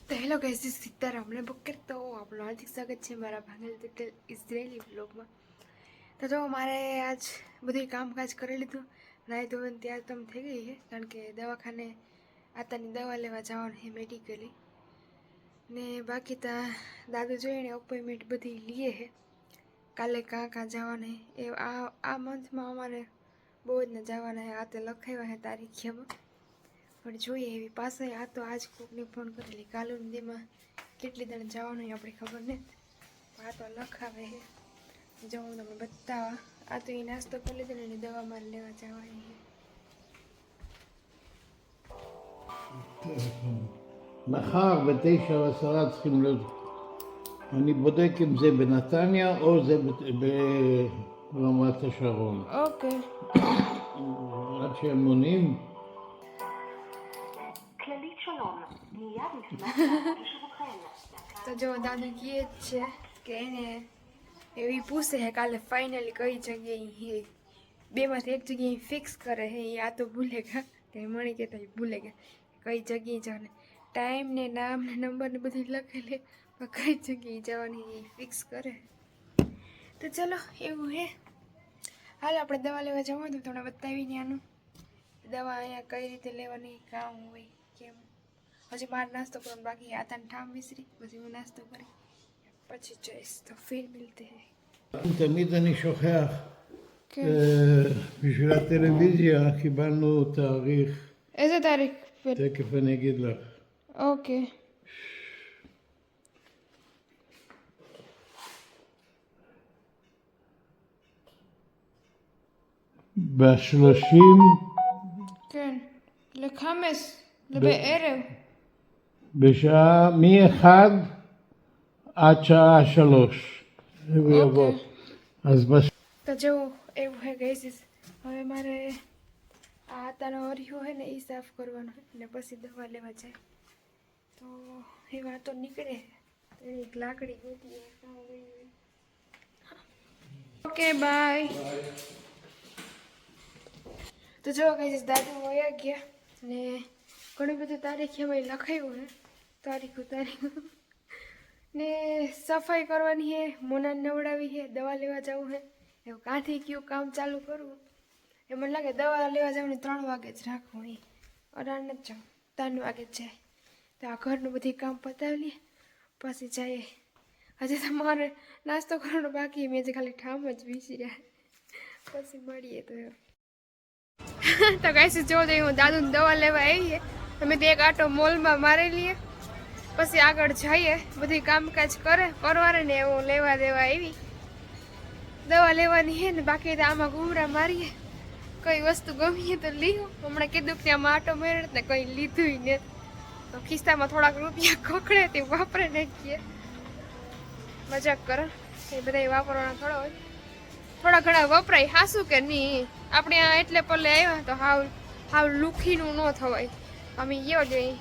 તો hello guys, Sitaram ને બકર. તો આપણું હાર્દિક સ્વાગત છે મારા ભાંગેલ તિટેલ ઇઝરાયેલી વ્લોગમાં. તો જો મારે આજ બધું કામકાજ કરી લીધું, નાહી ધોઈને ત્યાર તમ થઈ ગઈ છે, કારણ કે દવાખાને આતાની દવા લેવા જવાનું છે મેડિકલી. ને બાકી તા દાદુ જોઈને અપોઇન્ટમેન્ટ બધી લીએ છે, કાલે કાં કાં જવાના એ આ મંથમાં અમારે બહુ જ ને જવાના છે. આ તે લખાવ્યા છે તારીખમાં, પણ જોઈએ એવી પાસે. આ તો આજ કોકને ફોન કરેલી, કાલુંદીમાં કેટલી દણ જવાનું આપણે ખબર નથી, પણ આ તો લખાવે છે. જો હું તમને બતાવવા, આ તો એ નાસ્તો કરી લીધો ને એની દવા મારે લેવા જવાની છે. מחר ב9:10 צריכים להיות. אני בודק אם זה בנתניה או זה ברמת השרון. ઓકે. עד שהם עונים. כללית שלום, מיד נשמח לעבוד לשירותכם. તો જો દાદુ કહે જ છે કે એને એવી પૂછે છે કાલે ફાઇનલી કઈ જગ્યાએ હે, બેમાંથી એક જગ્યાએ ફિક્સ કરે છે. આ તો ભૂલે ગયા કે મણી કહેતા ભૂલે ગયા કઈ જગ્યાએ જવાને, ટાઈમ ને નામ ને નંબર ને બધું લખેલી, પણ કઈ જગ્યાએ જવાની એ ફિક્સ કરે. તો ચલો એવું હે, હાલ આપણે દવા લેવા જવાનું તો તમને બતાવીને આનું દવા અહીંયા કઈ રીતે લેવાની, કામ હોય કેમ. હજી મારે નાસ્તો કરવાનો બાકી, આતાને ઠામ વિસરી, પછી હું નાસ્તો કરી પછી જઈશ. તો ફિર મિલતે હે. תמיד אני שוכח. כן. בשביל הטלוויזיה קיבלנו תאריך, איזה תאריך? תכף אני אגיד לך. אוקיי. ב-30 כן. לחמש, בערב. בשעה מ-1 עד שעה 3. הוא יבוא. אז તો જેવું એવું હે ગઈશ. હવે મારે આ આતાનો હરિયો હે ને એ સાફ કરવાનો ને પછી દવા લેવા જાય. તો એ વાતો નીકળે, એક લાકડી ગોતી. Okay bye. તો જો ગઈશ દાદુ વયા ગયા ને ઘણી બધી તારીખ એમાં લખાયું હે, તારીખ ને સફાઈ કરવાની છે, મોના નવડાવી છે, દવા લેવા જવું છે. એવું કાંથી કયું કામ ચાલુ કરવું એ મને લાગે દવા લેવા જવાની 3 વાગે જ રાખવું. એ 18 જ જાઉં, 3 વાગે જ જાય. તો આ ઘરનું બધી કામ પતાવી લઈએ પછી જઈએ. હજી તો મારે નાસ્તો કરવાનો બાકી, મેં જે ખાલી ઠામ જ વિસર્યા, પછી મળીએ. તો ગાઈસ જો હું દાદુને દવા લેવા આવીએ, અમે તો એક આટો મોલમાં મારી લઈએ, પછી આગળ જઈએ. બધી કામકાજ કરવાને ને એવું લેવા દેવા આવી. દવા લેવાની છે ને બાકી તો આમાં ઘૂમરા મારીએ, કઈ વસ્તુ ગમીએ તો લીધું. હમણાં કીધું કે આમાં આટો મેળવે ને કંઈ લીધું ને, તો ખિસ્સામાં થોડાક રૂપિયા ખોખડે તે વાપરે નાખીએ. મજાક કરો, એ બધા વાપરવાના થોડા હોય, થોડા ઘણા વપરાય. હાસું કે નહીં, આપણે આ એટલે પલ્લે આવ્યા તો હાવ લુખીનું ન થવાય, અમે એવો જોઈએ.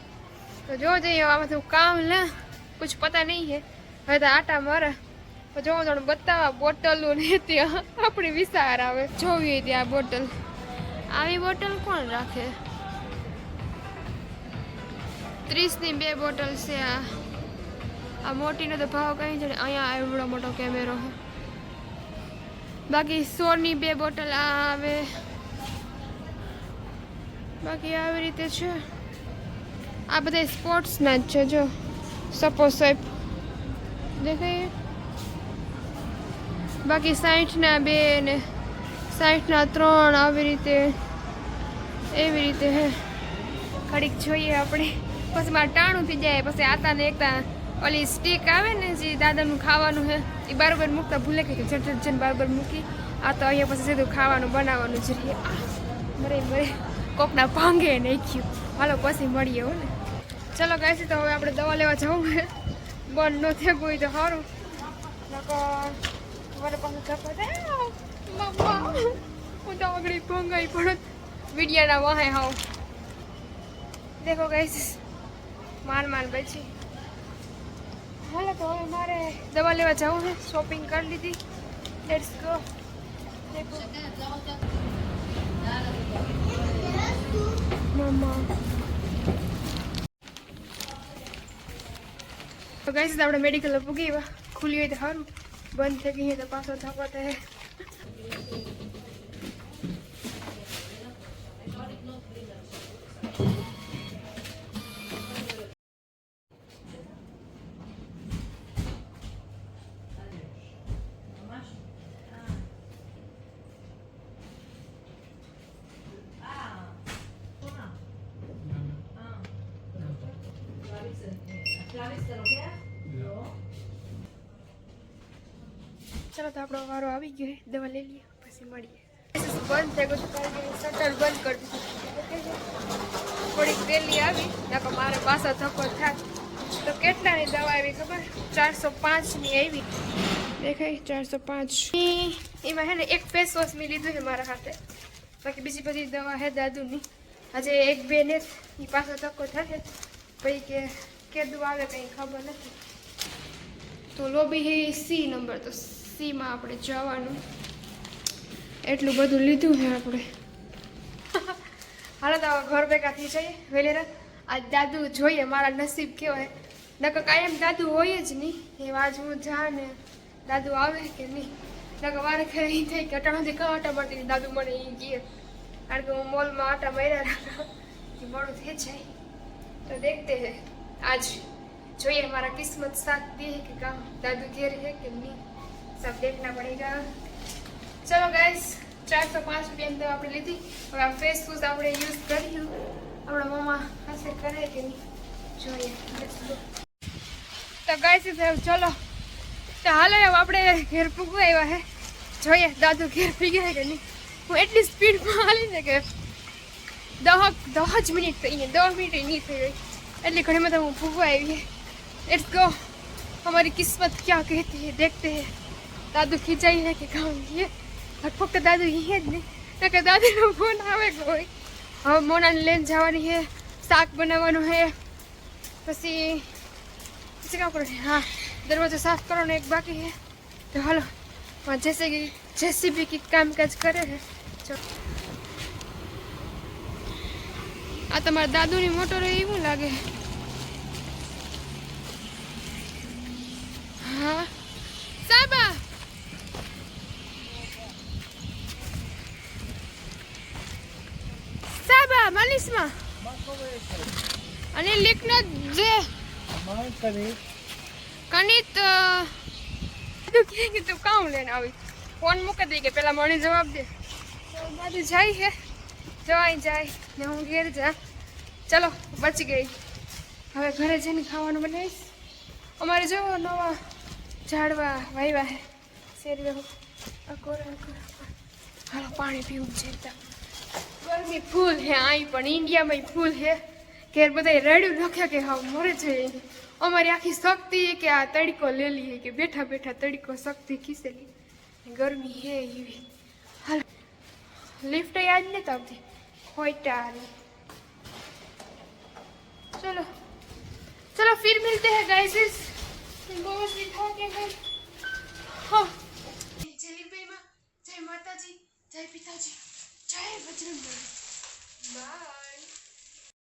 તો જો જઈએ આમાં તો કામ લા કુછ પતા નહીં હે. હવે તો આટા મારે તો જો તમને બતાવવા બોટલો ને ત્યાં આપણી વિચાર આવે. જોવી ત્યાં બોટલ, આવી બોટલ કોણ રાખે? 30ની 2 બોટલ છે. આ મોટીનો તો ભાવ કઈ છે, અહીંયા એવડો મોટો કેમેરો છે. બાકી 100ની 2 બોટલ આ આવે. બાકી આવી રીતે છે. આ બધા સ્પોર્ટ્સના જ છે. જો સપોઝ દેખાય. બાકી 60ના 2 ને 60ના 3 આવી રીતે, એવી રીતે હે. ઘડીક જોઈએ આપણે, પછી મારે ટાણું થઈ જાય. પછી આતાને એકતા ઓલી સ્ટીક આવે ને જે દાદાનું ખાવાનું છે, એ બરાબર મૂકતા ભૂલે કે જન બરાબર મૂકી. આ તો અહીંયા પછી સીધું ખાવાનું બનાવવાનું જ રહીએ. મરે કોકના ભાંગે નાખ્યું. હાલો પછી મળીએ હો ને. ચલો ગાઈસ, તો હવે આપણે દવા લેવા જવું છે. બંધ ન થયું હોય તો સારું, મારે પાસે હું તો આગળ ભંગાઈ પણ વિડિયાના વાહે હાવ. દેખો ગાઈસ, માન બચી. હાલો તો હવે મારે દવા લેવા જવું છે. શોપિંગ કરી લીધી, લેટ્સ ગો. દેખો મમ્મા તો ગાઈસ આપણે મેડિકલ પૂગી એવા ખુલી હોય તો સારું, બંધ થઈ ગઈ તો પાછો થકો થાય. ચલો તો આપણો વારો આવી ગયો છે, દવા લઈ લઈએ પછી મળીએ. બંધ થઈ ગયું કારણ કે શટર બંધ કરી દીધું. થોડીક વહેલી આવી ત્યાં મારે પાછા ધક્કો થાય. તો કેટલાની દવા આવી ખબર? 405ની આવી. દેખાય 405. એમાં હે ને એક ફેસ વોશ મેં લીધું છે મારા હાથે, બાકી બીજી બધી દવા છે દાદુની. આજે એક બે ને એ પાછો ધક્કો થાય પછી કે કેદું આવે કંઈ ખબર નથી. તો લોબી છે સી નંબર, તો સીમાં આપણે જવાનું. એટલું બધું લીધું છે આપણે. હાલો તો ઘર ભેગા થઈ જઈએ વેલેરા. આજ દાદુ જોઈએ મારા નસીબ કેવાય. નકર કાયમ દાદુ હોય જ નહીં. એ આજ હું જા ને દાદુ આવે કે નહીં. નકર વારે ખરે એ થઈ કે અટાણાથી કાં આટા મારતી દાદુ મને એ કહે, કારણ કે હું મોલમાં આટા માર્યા રાખા એ મોડું થઈ જાય. તો દેખતે હે आज જોઈએ हमारा किस्मत साथ दे कि काम दादू घेर है कि नहीं, सब देखना पड़ेगा. चलो गाइस 405 રૂપિયાની દવા આપણે લીધી. હવે આ ફેસ વોશ આપણે યુઝ કર્યું. આપણા મમ્મા પાસે કરે કે નહીં જોઈએ. તો ગાઈસ ચલો તો હાલો હવે આપણે ઘેર પૂગવા આવ્યા હે. જોઈએ દાદુ ઘેર પી ગયા કે નહીં. હું એટલી સ્પીડમાં હાલી ને કે 10 મિનિટ થઈ ગઈ, 10 મિનિટ નહીં થઈ ગઈ એટલી घड़ी में तो वो फूफा आई है. लेट्स गो, हमारी किस्मत क्या कहती है देखते हैं. दादू खिंचाई है कि काम ये लगभग तो दादू ही है नहीं तो दादी નો ફોન આવે કોઈ. હવે મોનાને લઈને જવાની છે, શાક બનાવવાનું છે, પછી કામ કરો. હા દરવાજો સાફ કરવાનો એક બાકી છે. તો હાલો जैसे कि जेसीबी की कामकाज करे है. चलो આ તમારા દાદુની મોટર એવું લાગે. હા સાબા સાબા માલિશમાં અને લીકનો જે કનિત તું કે તું કામ લઈને આવી ફોન મૂકી દઈ કે પેલા મને જવાબ દે. દાદુ જાય છે, જવાય જાય ને હું ઘેર જા. ચલો બચી ગઈ. હવે ઘરે જઈને ખાવાનું બનાવીશ. અમારે જો નવા ઝાડવા વાવ્યા છે શેરવે. હાલો પાણી પીવું છે. ગરમી ફૂલ છે અહીં પણ ઇન્ડિયામાં ફૂલ છે. ઘેર બધા રેડ્યું નાખ્યા કે હા મરે છે. અમારી આખી શક્તિ કે આ તડકો લે લઈએ કે બેઠા બેઠા તડકો શક્તિ ખીસેલી. ગરમી છે એવી. હાલ लिफ्ट याद नहीं तब थी होइटा. चलो चलो फिर मिलते हैं गाइस. बहुत लिखा के हैं. हाँ जय भीम, जय माता जी, जय पिताजी, जय बजरंग बली. बाय.